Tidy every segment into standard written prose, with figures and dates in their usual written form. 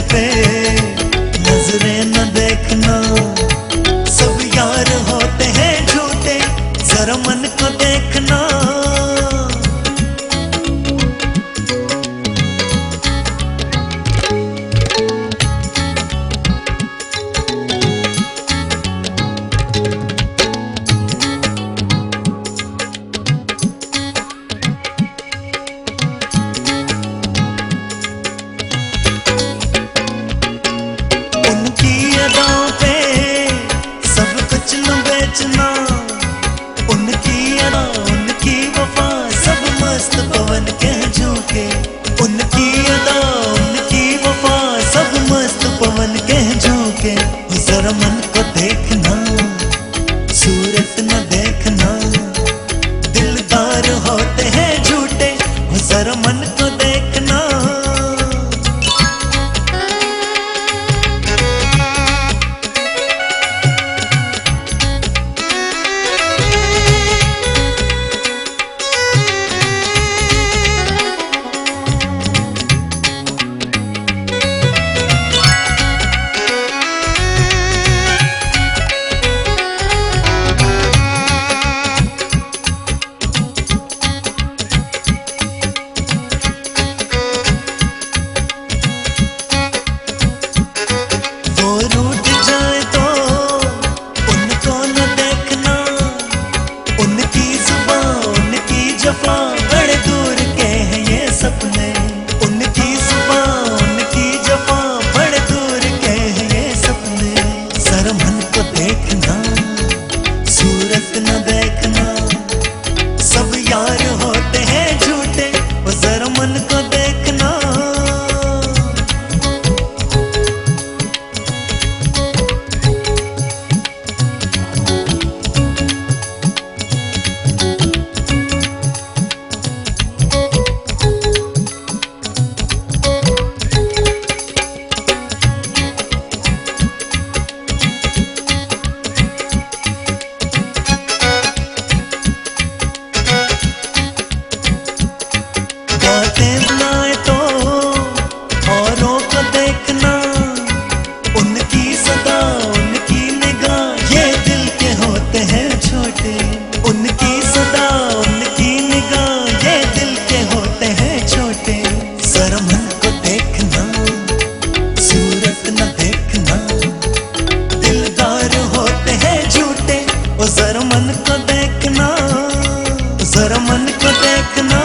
पे नजरें न देखना, सब यार होते हैं झूठे, जरा मन को देखना। उनकी वफा सब मस्त पवन के झोंके, उनकी अदा उनकी वफा सब मस्त पवन के झोंके। जरा मन को देखना, सूरत न देखना, दिलदार होते हैं झूठे, जरा मन को देखना। बड़े दूर के हैं ये सपने, उनकी जुबान उनकी जफा बड़े दूर के हैं ये सपने। जरा मन को देखना, सूरत न देखना, सब यार होते हैं झूठे, जरा मन को देखना। बातें बनाए तो औरों को देखना, उनकी सदा उनकी निगाह ये दिल के होते हैं छोटे, उनकी सदा उनकी निगाह ये दिल के होते हैं छोटे। जरा मन को देखना, सूरत न देखना, दिलदार होते हैं झूठे, जरा मन को देखना, जरा मन को देखना,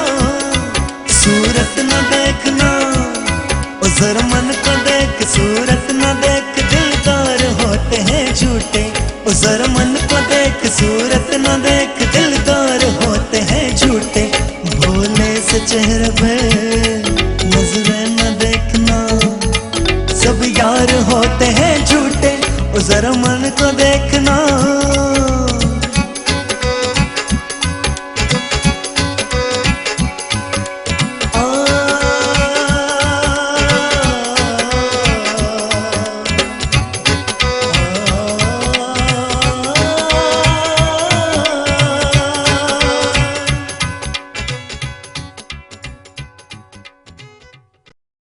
सूरत न देखना, जरा मन को देख, सूरत न देख, दिलदार होते हैं झूठे, जरा मन को देख, सूरत न देख, दिल